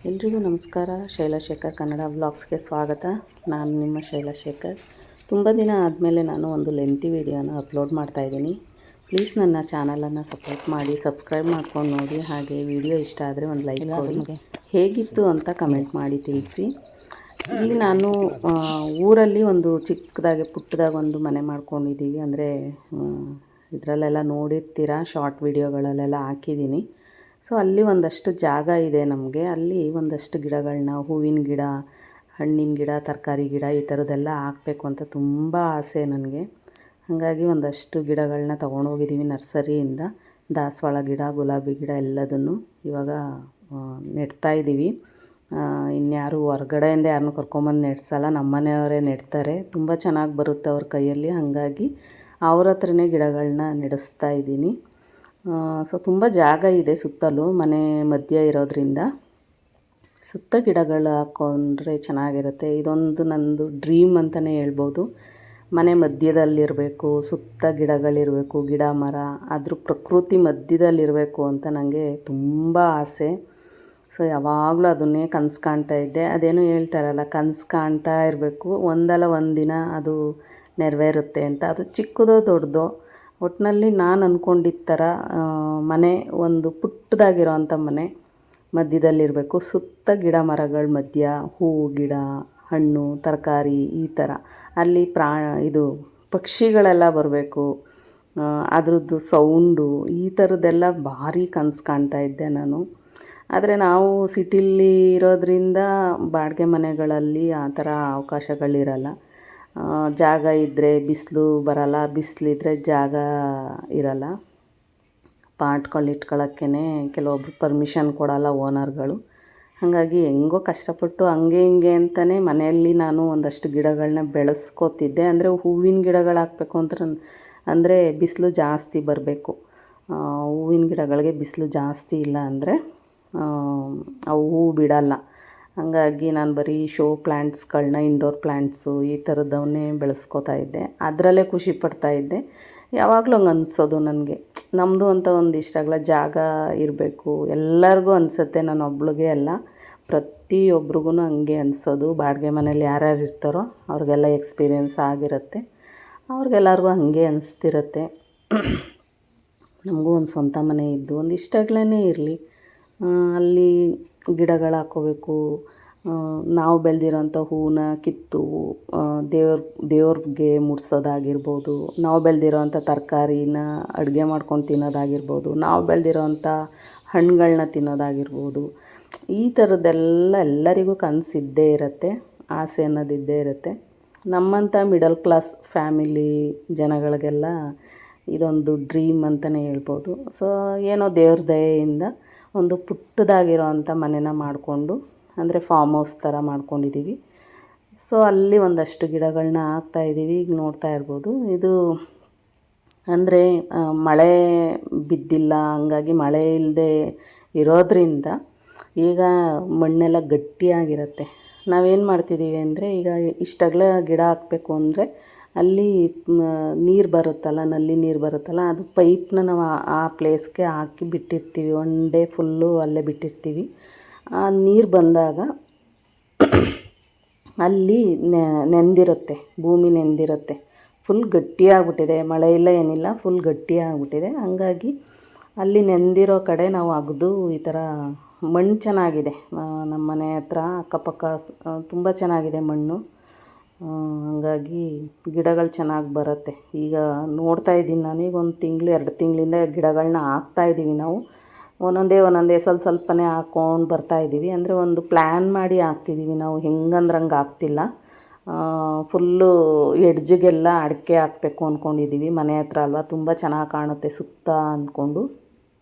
ಎಲ್ರಿಗೂ ನಮಸ್ಕಾರ. ಶೈಲಶೇಖರ್ ಕನ್ನಡ ವ್ಲಾಗ್ಸ್ಗೆ ಸ್ವಾಗತ. ನಾನು ನಿಮ್ಮ ಶೈಲಶೇಖರ್. ತುಂಬ ದಿನ ಆದಮೇಲೆ ನಾನು ಒಂದು ಲೆಂತಿ ವಿಡಿಯೋನ ಅಪ್ಲೋಡ್ ಮಾಡ್ತಾಯಿದ್ದೀನಿ. ಪ್ಲೀಸ್ ನನ್ನ ಚಾನಲನ್ನು ಸಪೋರ್ಟ್ ಮಾಡಿ, ಸಬ್ಸ್ಕ್ರೈಬ್ ಮಾಡ್ಕೊಂಡು ನೋಡಿ. ಹಾಗೆ ವಿಡಿಯೋ ಇಷ್ಟ ಆದರೆ ಒಂದು ಲೈಕ್ ಕೊಡಿ. ಹೇಗಿತ್ತು ಅಂತ ಕಮೆಂಟ್ ಮಾಡಿ ತಿಳಿಸಿ. ಇಲ್ಲಿ ನಾನು ಊರಲ್ಲಿ ಒಂದು ಚಿಕ್ಕದಾಗಿ ಪುಟ್ಟದಾಗ ಒಂದು ಮನೆ ಮಾಡ್ಕೊಂಡಿದ್ದೀವಿ. ಅಂದರೆ ಇದರಲ್ಲೆಲ್ಲ ನೋಡಿರ್ತೀರ, ಶಾರ್ಟ್ ವಿಡಿಯೋಗಳಲ್ಲೆಲ್ಲ ಹಾಕಿದ್ದೀನಿ. ಸೊ ಅಲ್ಲಿ ಒಂದಷ್ಟು ಜಾಗ ಇದೆ ನಮಗೆ. ಅಲ್ಲಿ ಒಂದಷ್ಟು ಗಿಡಗಳನ್ನ, ಹೂವಿನ ಗಿಡ, ಹಣ್ಣಿನ ಗಿಡ, ತರಕಾರಿ ಗಿಡ ಈ ಥರದ್ದೆಲ್ಲ ಹಾಕಬೇಕು ಅಂತ ತುಂಬ ಆಸೆ ನನಗೆ. ಹಾಗಾಗಿ ಒಂದಷ್ಟು ಗಿಡಗಳನ್ನ ತೊಗೊಂಡೋಗಿದ್ದೀವಿ ನರ್ಸರಿಯಿಂದ. ದಾಸವಾಳ ಗಿಡ, ಗುಲಾಬಿ ಗಿಡ ಎಲ್ಲದನ್ನು ಇವಾಗ ನೆಡ್ತಾಯಿದ್ದೀವಿ. ಇನ್ಯಾರು ಹೊರ್ಗಡೆಯಿಂದ ಯಾರನ್ನೂ ಕರ್ಕೊಂಬಂದು ನೆಡ್ಸಲ್ಲ, ನಮ್ಮ ಮನೆಯವರೇ ನೆಡ್ತಾರೆ. ತುಂಬ ಚೆನ್ನಾಗಿ ಬರುತ್ತೆ ಅವ್ರ ಕೈಯಲ್ಲಿ. ಹಾಗಾಗಿ ಅವ್ರ ಹತ್ರನೇ ಗಿಡಗಳನ್ನ ನೆಡೆಸ್ತಾ ಇದ್ದೀನಿ. ಸೊ ತುಂಬ ಜಾಗ ಇದೆ ಸುತ್ತಲೂ, ಮನೆ ಮಧ್ಯ ಇರೋದ್ರಿಂದ ಸುತ್ತ ಗಿಡಗಳು ಹಾಕ್ಕೊಂಡ್ರೆ ಚೆನ್ನಾಗಿರುತ್ತೆ. ಇದೊಂದು ನನ್ನದು ಡ್ರೀಮ್ ಅಂತಲೇ ಹೇಳ್ಬೋದು. ಮನೆ ಮಧ್ಯದಲ್ಲಿರಬೇಕು, ಸುತ್ತ ಗಿಡಗಳಿರಬೇಕು, ಗಿಡ ಮರ, ಅದ್ರ ಪ್ರಕೃತಿ ಮಧ್ಯದಲ್ಲಿರಬೇಕು ಅಂತ ನನಗೆ ತುಂಬ ಆಸೆ. ಸೊ ಯಾವಾಗಲೂ ಅದನ್ನೇ ಕನಸು ಕಾಣ್ತಾ ಇದ್ದೆ. ಅದೇನೋ ಹೇಳ್ತಾರಲ್ಲ, ಕನಸು ಕಾಣ್ತಾ ಇರಬೇಕು, ಒಂದಲ್ಲ ಒಂದು ದಿನ ಅದು ನೆರವೇರುತ್ತೆ ಅಂತ. ಅದು ಚಿಕ್ಕದೋ ದೊಡ್ಡದೋ, ಒಟ್ಟಿನಲ್ಲಿ ನಾನು ಅಂದ್ಕೊಂಡಿದ್ದ ಥರ ಮನೆ ಒಂದು ಪುಟ್ಟದಾಗಿರೋ ಅಂಥ ಮನೆ ಮಧ್ಯದಲ್ಲಿರಬೇಕು. ಸುತ್ತ ಗಿಡ ಮರಗಳ ಮಧ್ಯ ಹೂವು ಗಿಡ, ಹಣ್ಣು, ತರಕಾರಿ ಈ ಥರ. ಅಲ್ಲಿ ಇದು ಪಕ್ಷಿಗಳೆಲ್ಲ ಬರಬೇಕು, ಅದರದ್ದು ಸೌಂಡು, ಈ ಥರದ್ದೆಲ್ಲ ಭಾರಿ ಕನಸು ಕಾಣ್ತಾ ಇದ್ದೆ ನಾನು. ಆದರೆ ನಾವು ಸಿಟಿಲಿ ಇರೋದ್ರಿಂದ ಬಾಡಿಗೆ ಮನೆಗಳಲ್ಲಿ ಆ ಥರ ಅವಕಾಶಗಳಿರಲ್ಲ. ಜಾಗ ಇದ್ದರೆ ಬಿಸಿಲು ಬರಲ್ಲ, ಬಿಸಿಲಿದ್ರೆ ಜಾಗ ಇರಲ್ಲ. ಪಾಟ್ಗಳು ಇಟ್ಕೊಳ್ಳೋಕ್ಕೇ ಕೆಲವೊಬ್ರು ಪರ್ಮಿಷನ್ ಕೊಡಲ್ಲ ಓನರ್ಗಳು. ಹಾಗಾಗಿ ಹೆಂಗೋ ಕಷ್ಟಪಟ್ಟು ಹಂಗೆ ಹಿಂಗೆ ಅಂತಲೇ ಮನೆಯಲ್ಲಿ ನಾನು ಒಂದಷ್ಟು ಗಿಡಗಳನ್ನ ಬೆಳೆಸ್ಕೋತಿದ್ದೆ. ಅಂದರೆ ಹೂವಿನ ಗಿಡಗಳು ಹಾಕಬೇಕು ಅಂದರೆ ಬಿಸಿಲು ಜಾಸ್ತಿ ಬರಬೇಕು. ಹೂವಿನ ಗಿಡಗಳಿಗೆ ಬಿಸಿಲು ಜಾಸ್ತಿ ಇಲ್ಲ ಅಂದರೆ ಅವು ಹೂವು ಬಿಡಲ್ಲ. ಹಾಗಾಗಿ ನಾನು ಬರೀ ಶೋ ಪ್ಲ್ಯಾಂಟ್ಸ್ಗಳನ್ನ, ಇಂಡೋರ್ ಪ್ಲ್ಯಾಂಟ್ಸು ಈ ಥರದ್ದವನ್ನೇ ಬೆಳೆಸ್ಕೋತಾ ಇದ್ದೆ. ಅದರಲ್ಲೇ ಖುಷಿ ಪಡ್ತಾಯಿದ್ದೆ. ಯಾವಾಗಲೂ ಹಂಗೆ ಅನಿಸೋದು ನನಗೆ, ನಮ್ಮದು ಅಂತ ಒಂದಿಷ್ಟಾಗಲ ಜಾಗ ಇರಬೇಕು. ಎಲ್ಲರಿಗೂ ಅನಿಸುತ್ತೆ, ನಾನು ಒಬ್ಳಿಗೆ ಅಲ್ಲ, ಪ್ರತಿಯೊಬ್ರಿಗೂ ಹಂಗೆ ಅನಿಸೋದು. ಬಾಡಿಗೆ ಮನೇಲಿ ಯಾರ್ಯಾರು ಇರ್ತಾರೋ ಅವ್ರಿಗೆಲ್ಲ ಎಕ್ಸ್ಪೀರಿಯೆನ್ಸ್ ಆಗಿರುತ್ತೆ. ಅವ್ರಿಗೆಲ್ಲರಿಗೂ ಹಾಗೆ ಅನಿಸ್ತಿರುತ್ತೆ. ನಮಗೂ ಒಂದು ಸ್ವಂತ ಮನೆ ಇದ್ದು ಒಂದಿಷ್ಟಾಗಲೇ ಇರಲಿ, ಅಲ್ಲಿ ಗಿಡಗಳು ಹಾಕ್ಕೋಬೇಕು. ನಾವು ಬೆಳೆದಿರೋಂಥ ಹೂವನ್ನ ಕಿತ್ತು ದೇವ್ರಿಗೆ ಮುಡ್ಸೋದಾಗಿರ್ಬೋದು, ನಾವು ಬೆಳೆದಿರೋಂಥ ತರಕಾರಿನ ಅಡುಗೆ ಮಾಡ್ಕೊಂಡು ತಿನ್ನೋದಾಗಿರ್ಬೋದು, ನಾವು ಬೆಳೆದಿರೋಂಥ ಹಣ್ಣುಗಳನ್ನ ತಿನ್ನೋದಾಗಿರ್ಬೋದು. ಈ ಥರದ್ದೆಲ್ಲ ಎಲ್ಲರಿಗೂ ಕನಸಿದ್ದೇ ಇರುತ್ತೆ, ಆಸೆ ಅನ್ನೋದಿದ್ದೇ ಇರುತ್ತೆ. ನಮ್ಮಂಥ ಮಿಡಲ್ ಕ್ಲಾಸ್ ಫ್ಯಾಮಿಲಿ ಜನಗಳಿಗೆಲ್ಲ ಇದೊಂದು ಡ್ರೀಮ್ ಅಂತಲೇ ಹೇಳ್ಬೋದು. ಸೊ ಏನೋ ದೇವ್ರ ದಯೆಯಿಂದ ಒಂದು ಪುಟ್ಟದಾಗಿರೋ ಅಂಥ ಮನೆನ ಮಾಡಿಕೊಂಡು, ಅಂದರೆ ಫಾರ್ಮ್ ಹೌಸ್ ಥರ ಮಾಡ್ಕೊಂಡಿದ್ದೀವಿ. ಸೊ ಅಲ್ಲಿ ಒಂದಷ್ಟು ಗಿಡಗಳನ್ನ ಹಾಕ್ತಾಯಿದ್ದೀವಿ. ಈಗ ನೋಡ್ತಾ ಇರ್ಬೋದು, ಇದು ಅಂದರೆ ಮಳೆ ಬಿದ್ದಿಲ್ಲ, ಹಂಗಾಗಿ ಮಳೆ ಇಲ್ಲದೆ ಇರೋದ್ರಿಂದ ಈಗ ಮಣ್ಣೆಲ್ಲ ಗಟ್ಟಿಯಾಗಿರುತ್ತೆ. ನಾವೇನು ಮಾಡ್ತಿದ್ದೀವಿ ಅಂದರೆ, ಈಗ ಇಷ್ಟಾಗಲೇ ಗಿಡ ಹಾಕಬೇಕು ಅಂದರೆ ಅಲ್ಲಿ ನೀರು ಬರುತ್ತಲ್ಲ, ನಲ್ಲಿ ನೀರು ಬರುತ್ತಲ್ಲ, ಅದು ಪೈಪ್ನ ನಾವು ಆ ಪ್ಲೇಸ್ಗೆ ಹಾಕಿ ಬಿಟ್ಟಿರ್ತೀವಿ. ಒನ್ ಡೇ ಫುಲ್ಲು ಅಲ್ಲೇ ಬಿಟ್ಟಿರ್ತೀವಿ. ಆ ನೀರು ಬಂದಾಗ ಅಲ್ಲಿ ನೆಂದಿರುತ್ತೆ, ಭೂಮಿ ನೆಂದಿರುತ್ತೆ, ಫುಲ್ ಗಟ್ಟಿಯಾಗ್ಬಿಟ್ಟಿದೆ. ಮಳೆ ಇಲ್ಲ ಏನಿಲ್ಲ, ಫುಲ್ ಗಟ್ಟಿಯಾಗ್ಬಿಟ್ಟಿದೆ. ಹಂಗಾಗಿ ಅಲ್ಲಿ ನೆಂದಿರೋ ಕಡೆ ನಾವು ಅಗೆದು ಈ ಥರ ಮಣ್ಣು ಚೆನ್ನಾಗಿದೆ. ನಮ್ಮ ಮನೆ ಹತ್ರ ಅಕ್ಕಪಕ್ಕ ತುಂಬ ಚೆನ್ನಾಗಿದೆ ಮಣ್ಣು. ಹಾಗಾಗಿ ಗಿಡಗಳು ಚೆನ್ನಾಗಿ ಬರುತ್ತೆ. ಈಗ ನೋಡ್ತಾ ಇದ್ದೀನಿ ನಾನು, ಈಗ 1 ತಿಂಗಳು 2 ತಿಂಗಳಿಂದ ಗಿಡಗಳನ್ನ ಹಾಕ್ತಾಯಿದ್ದೀವಿ ನಾವು. ಒಂದೊಂದೇ ಸ್ವಲ್ಪನೇ ಹಾಕ್ಕೊಂಡು ಬರ್ತಾಯಿದ್ದೀವಿ. ಅಂದರೆ ಒಂದು ಪ್ಲ್ಯಾನ್ ಮಾಡಿ ಹಾಕ್ತಿದ್ದೀವಿ ನಾವು, ಹೆಂಗಂದ್ರೆ ಹಂಗೆ ಆಗ್ತಿಲ್ಲ. ಫುಲ್ಲು ಎಡ್ಜಿಗೆಲ್ಲ ಅಡಿಕೆ ಹಾಕಬೇಕು ಅಂದ್ಕೊಂಡಿದ್ದೀವಿ. ಮನೆ ಹತ್ರ ಅಲ್ವಾ, ತುಂಬ ಚೆನ್ನಾಗಿ ಕಾಣುತ್ತೆ ಸುತ್ತ ಅಂದ್ಕೊಂಡು.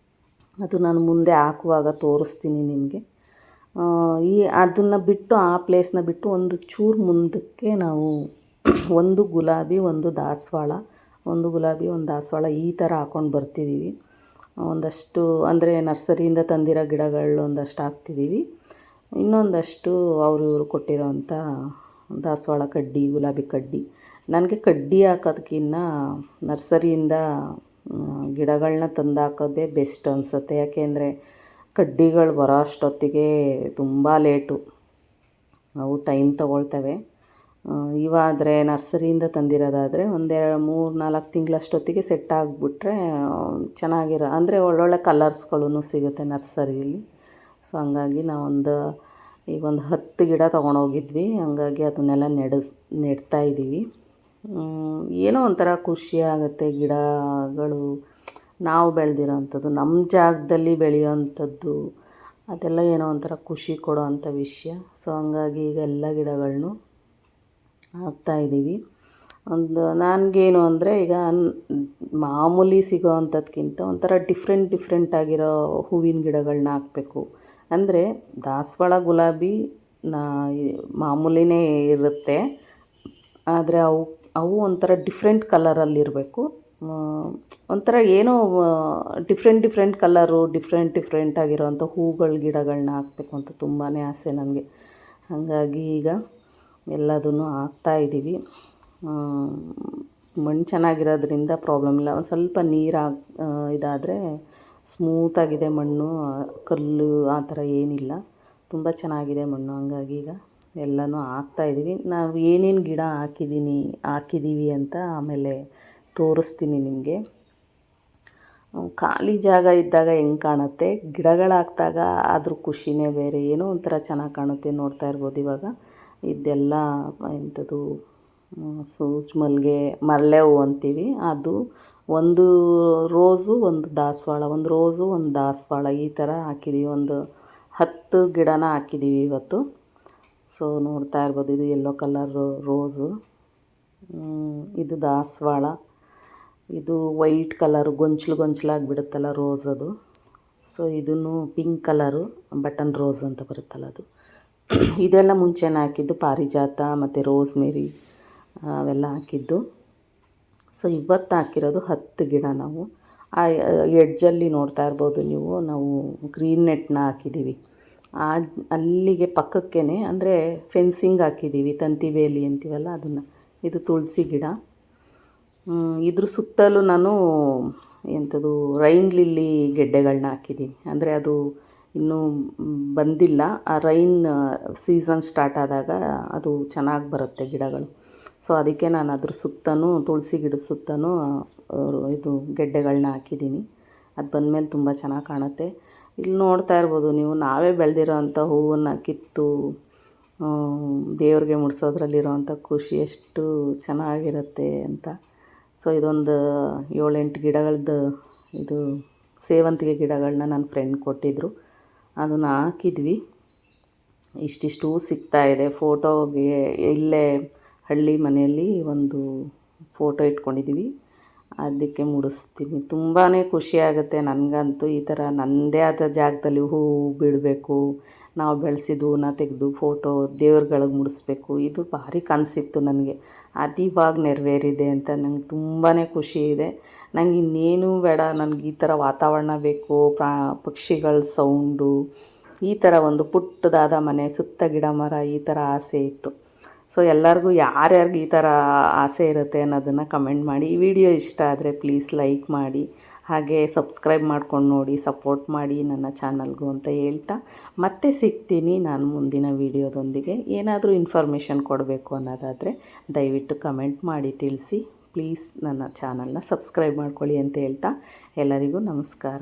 ಅದು ನಾನು ಮುಂದೆ ಹಾಕುವಾಗ ತೋರಿಸ್ತೀನಿ ನಿಮಗೆ. ಅದನ್ನು ಬಿಟ್ಟು, ಆ ಪ್ಲೇಸ್ನ ಬಿಟ್ಟು ಒಂದು ಚೂರು ಮುಂದಕ್ಕೆ ನಾವು ಒಂದು ಗುಲಾಬಿ, ಒಂದು ದಾಸವಾಳ, ಒಂದು ಗುಲಾಬಿ, ಒಂದು ದಾಸವಾಳ ಈ ಥರ ಹಾಕ್ಕೊಂಡು ಬರ್ತಿದ್ದೀವಿ. ಒಂದಷ್ಟು ಅಂದರೆ ನರ್ಸರಿಯಿಂದ ತಂದಿರೋ ಗಿಡಗಳು ಒಂದಷ್ಟು ಹಾಕ್ತಿದ್ದೀವಿ. ಇನ್ನೊಂದಷ್ಟು ಇವರು ಕೊಟ್ಟಿರೋಂಥ ದಾಸವಾಳ ಕಡ್ಡಿ, ಗುಲಾಬಿ ಕಡ್ಡಿ. ನನಗೆ ಕಡ್ಡಿ ಹಾಕೋದಕ್ಕಿಂತ ನರ್ಸರಿಯಿಂದ ಗಿಡಗಳನ್ನ ತಂದು ಹಾಕೋದೇ ಬೆಸ್ಟ್ ಅನಿಸುತ್ತೆ. ಯಾಕೆಂದರೆ ಕಡ್ಡಿಗಳು ಬರೋ ಅಷ್ಟೊತ್ತಿಗೆ ತುಂಬ ಲೇಟು, ಅವು ಟೈಮ್ ತೊಗೊಳ್ತವೆ. ಇವಾದರೆ ನರ್ಸರಿಯಿಂದ ತಂದಿರೋದಾದರೆ 3-4 ತಿಂಗಳಷ್ಟೊತ್ತಿಗೆ ಸೆಟ್ ಆಗಿಬಿಟ್ರೆ ಚೆನ್ನಾಗಿರೋ, ಅಂದರೆ ಒಳ್ಳೊಳ್ಳೆ ಕಲರ್ಸ್ಗಳೂ ಸಿಗುತ್ತೆ ನರ್ಸರಿಯಲ್ಲಿ. ಸೊ ಹಂಗಾಗಿ ಈಗ ಒಂದು 10 ಗಿಡ ತೊಗೊಂಡೋಗಿದ್ವಿ, ಹಂಗಾಗಿ ಅದನ್ನೆಲ್ಲ ನೆಡ್ತಾಯಿದ್ದೀವಿ. ಏನೋ ಒಂಥರ ಖುಷಿ ಆಗುತ್ತೆ. ಗಿಡಗಳು ನಾವು ಬೆಳೆದಿರೋವಂಥದ್ದು, ನಮ್ಮ ಜಾಗದಲ್ಲಿ ಬೆಳೆಯೋವಂಥದ್ದು, ಅದೆಲ್ಲ ಏನೋ ಒಂಥರ ಖುಷಿ ಕೊಡೋ ಅಂಥ ವಿಷಯ. ಸೊ ಹಂಗಾಗಿ ಈಗ ಎಲ್ಲ ಗಿಡಗಳನ್ನೂ ಹಾಕ್ತಾಯಿದ್ದೀವಿ. ನನಗೇನು ಅಂದರೆ, ಈಗ ಮಾಮೂಲಿ ಸಿಗೋ ಅಂಥದ್ಕಿಂತ ಒಂಥರ ಡಿಫ್ರೆಂಟ್ ಆಗಿರೋ ಹೂವಿನ ಗಿಡಗಳನ್ನ ಹಾಕಬೇಕು. ಅಂದರೆ ದಾಸವಾಳ, ಗುಲಾಬಿ ಮಾಮೂಲಿನೇ ಇರುತ್ತೆ, ಆದರೆ ಅವು ಒಂಥರ ಡಿಫ್ರೆಂಟ್ ಕಲರಲ್ಲಿರಬೇಕು. ಒಂಥರ ಏನೋ ಡಿಫ್ರೆಂಟ್ ಕಲರು, ಡಿಫ್ರೆಂಟ್ ಆಗಿರೋವಂಥ ಹೂಗಳ ಗಿಡಗಳನ್ನ ಹಾಕಬೇಕು ಅಂತ ತುಂಬಾ ಆಸೆ ನನಗೆ. ಹಾಗಾಗಿ ಈಗ ಎಲ್ಲದನ್ನು ಹಾಕ್ತಾಯಿದ್ದೀವಿ. ಮಣ್ಣು ಚೆನ್ನಾಗಿರೋದ್ರಿಂದ ಪ್ರಾಬ್ಲಮ್ ಇಲ್ಲ. ಒಂದು ಸ್ವಲ್ಪ ನೀರು ಇದಾದರೆ ಸ್ಮೂತಾಗಿದೆ ಮಣ್ಣು, ಕಲ್ಲು ಆ ಥರ ಏನಿಲ್ಲ, ತುಂಬ ಚೆನ್ನಾಗಿದೆ ಮಣ್ಣು. ಹಂಗಾಗಿ ಈಗ ಎಲ್ಲನೂ ಹಾಕ್ತಾಯಿದ್ದೀವಿ. ನಾವು ಏನೇನು ಗಿಡ ಹಾಕಿದ್ದೀವಿ ಅಂತ ಆಮೇಲೆ ತೋರಿಸ್ತೀನಿ ನಿಮಗೆ. ಖಾಲಿ ಜಾಗ ಇದ್ದಾಗ ಹೆಂಗೆ ಕಾಣುತ್ತೆ, ಗಿಡಗಳು ಹಾಕಿದಾಗ ಅದ್ರ ಖುಷಿನೇ ಬೇರೆ, ಏನೋ ಒಂಥರ ಚೆನ್ನಾಗಿ ಕಾಣುತ್ತೆ. ನೋಡ್ತಾ ಇರ್ಬೋದು ಇವಾಗ ಇದೆಲ್ಲ ಎಂಥದ್ದು ಸೂಜಿ ಮಲ್ಲಿಗೆ, ಮರಳೆ ಹೂವು ಅಂತೀವಿ, ಅದು ಒಂದು ರೋಸು, ಒಂದು ದಾಸವಾಳ, ಒಂದು ರೋಸು, ಒಂದು ದಾಸವಾಳ, ಈ ಥರ ಹಾಕಿದ್ದೀವಿ. ಒಂದು 10 ಗಿಡನ ಹಾಕಿದ್ದೀವಿ ಇವತ್ತು. ಸೊ ನೋಡ್ತಾ ಇರ್ಬೋದು, ಇದು ಯೆಲ್ಲೋ ಕಲರ್ ರೋಸು, ಇದು ದಾಸವಾಳ, ಇದು ವೈಟ್ ಕಲರು ಗೊಂಚಲಾಗಿಬಿಡುತ್ತಲ್ಲ ರೋಸ್ ಅದು. ಸೊ ಇದನ್ನು ಪಿಂಕ್ ಕಲರು ಬಟನ್ ರೋಸ್ ಅಂತ ಬರುತ್ತಲ್ಲ ಅದು. ಇದೆಲ್ಲ ಮುಂಚೆನೇ ಹಾಕಿದ್ದು, ಪಾರಿಜಾತ ಮತ್ತು ರೋಸ್ಮೇರಿ ಅವೆಲ್ಲ ಹಾಕಿದ್ದು. ಸೊ ಇವತ್ತು ಹಾಕಿರೋದು 10 ಗಿಡ. ನಾವು ಆ ಎಡ್ಜಲ್ಲಿ ನೋಡ್ತಾ ಇರ್ಬೋದು ನೀವು, ನಾವು ಗ್ರೀನ್ ನೆಟ್ನ ಹಾಕಿದ್ದೀವಿ. ಅಲ್ಲಿಗೆ ಪಕ್ಕಕ್ಕೇ, ಅಂದರೆ ಫೆನ್ಸಿಂಗ್ ಹಾಕಿದ್ದೀವಿ, ತಂತಿ ಬೇಲಿ ಅಂತೀವಲ್ಲ ಅದನ್ನು. ಇದು ತುಳಸಿ ಗಿಡ. ಇದ್ರ ಸುತ್ತಲೂ ನಾನು ಎಂಥದ್ದು ರೈನ್ ಲಿಲ್ಲಿ ಗೆಡ್ಡೆಗಳನ್ನ ಹಾಕಿದ್ದೀನಿ. ಅಂದರೆ ಅದು ಇನ್ನೂ ಬಂದಿಲ್ಲ, ಆ ರೈನ್ ಸೀಸನ್ ಸ್ಟಾರ್ಟ್ ಆದಾಗ ಅದು ಚೆನ್ನಾಗಿ ಬರುತ್ತೆ ಗಿಡಗಳು. ಸೊ ಅದಕ್ಕೆ ನಾನು ಅದ್ರ ಸುತ್ತಲೂ, ತುಳಸಿ ಗಿಡದ ಸುತ್ತಲೂ ಇದು ಗೆಡ್ಡೆಗಳನ್ನ ಹಾಕಿದ್ದೀನಿ. ಅದು ಬಂದಮೇಲೆ ತುಂಬ ಚೆನ್ನಾಗಿ ಕಾಣುತ್ತೆ. ಇಲ್ಲಿ ನೋಡ್ತಾ ಇರ್ಬೋದು ನೀವು, ನಾವೇ ಬೆಳೆದಿರೋ ಅಂಥ ಹೂವನ್ನು ಕಿತ್ತು ದೇವ್ರಿಗೆ ಮುಡಿಸೋದ್ರಲ್ಲಿರೋವಂಥ ಖುಷಿ ಎಷ್ಟು ಚೆನ್ನಾಗಿರುತ್ತೆ ಅಂತ. ಸೊ ಇದೊಂದು 7-8 ಗಿಡಗಳದ್ದು, ಇದು ಸೇವಂತಿಗೆ ಗಿಡಗಳನ್ನ ನನ್ನ ಫ್ರೆಂಡ್ ಕೊಟ್ಟಿದ್ದರು, ಅದನ್ನು ಹಾಕಿದ್ವಿ. ಇಷ್ಟಿಷ್ಟು ಸಿಗ್ತಾಯಿದೆ. ಫೋಟೋಗೆ ಇಲ್ಲೇ ಹಳ್ಳಿ ಮನೆಯಲ್ಲಿ ಒಂದು ಫೋಟೋ ಇಟ್ಕೊಂಡಿದ್ದೀವಿ, ಅದಕ್ಕೆ ಮುಡಿಸ್ತೀನಿ. ತುಂಬಾ ಖುಷಿಯಾಗುತ್ತೆ ನನಗಂತೂ. ಈ ಥರ ನನ್ನದೇ ಆದ ಜಾಗದಲ್ಲಿ ಹೂವು ಬಿಡಬೇಕು, ನಾವು ಬೆಳೆಸಿದ ಹೂವನ್ನ ತೆಗೆದು ಫೋಟೋ ದೇವ್ರುಗಳಿಗೆ ಮುಡಿಸ್ಬೇಕು, ಇದು ಭಾರಿ ಕನಸಿತ್ತು ನನಗೆ. ಅದು ಇವಾಗ ನೆರವೇರಿದೆ ಅಂತ ನಂಗೆ ತುಂಬಾ ಖುಷಿ ಇದೆ. ನಂಗೆ ಇನ್ನೇನು ಬೇಡ, ನನಗೆ ಈ ಥರ ವಾತಾವರಣ ಬೇಕು, ಪಕ್ಷಿಗಳ ಸೌಂಡು, ಈ ಥರ ಒಂದು ಪುಟ್ಟದಾದ ಮನೆ, ಸುತ್ತ ಗಿಡ ಮರ, ಈ ಥರ ಆಸೆ ಇತ್ತು. ಸೊ ಎಲ್ಲರಿಗೂ ಯಾರ್ಯಾರಿಗೆ ಈ ಥರ ಆಸೆ ಇರುತ್ತೆ ಅನ್ನೋದನ್ನು ಕಮೆಂಟ್ ಮಾಡಿ. ಈ ವಿಡಿಯೋ ಇಷ್ಟ ಆದರೆ ಪ್ಲೀಸ್ ಲೈಕ್ ಮಾಡಿ, ಹಾಗೆ ಸಬ್ಸ್ಕ್ರೈಬ್ ಮಾಡ್ಕೊಂಡು ನೋಡಿ, ಸಪೋರ್ಟ್ ಮಾಡಿ ನನ್ನ ಚಾನಲ್ಗೂ ಅಂತ ಹೇಳ್ತಾ ಮತ್ತೆ ಸಿಗ್ತೀನಿ ನಾನು ಮುಂದಿನ ವಿಡಿಯೋದೊಂದಿಗೆ. ಏನಾದರೂ ಇನ್ಫಾರ್ಮೇಷನ್ ಕೊಡಬೇಕು ಅನ್ನೋದಾದರೆ ದಯವಿಟ್ಟು ಕಮೆಂಟ್ ಮಾಡಿ ತಿಳಿಸಿ. ಪ್ಲೀಸ್ ನನ್ನ ಚಾನಲ್ನ ಸಬ್ಸ್ಕ್ರೈಬ್ ಮಾಡ್ಕೊಳ್ಳಿ ಅಂತ ಹೇಳ್ತಾ ಎಲ್ಲರಿಗೂ ನಮಸ್ಕಾರ.